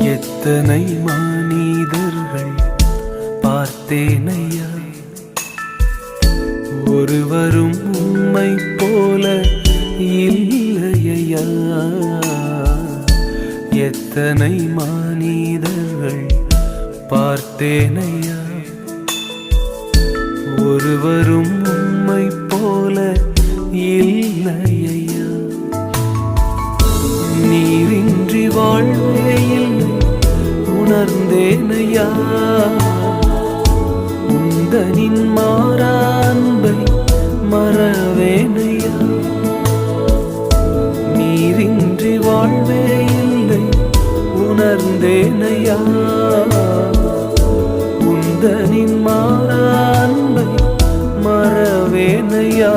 எத்தனை மனிதர்கள் பார்த்தேனையா, ஒருவரும் உம்மை போல இல்லையா. எத்தனை மனிதர்கள் பார்த்தேனையா, ஒருவரும் உம்மை போல இல்லையா. நீரின்றி வாழ்வே இல்லை உணர்ந்தேனையா, உந்தனின் மாறா அன்பை மறவேனையா. நீரின்றி வாழ்வே இல்லை உணர்ந்தேனையா, உந்தனின் மாறா அன்பை மறவேனையா.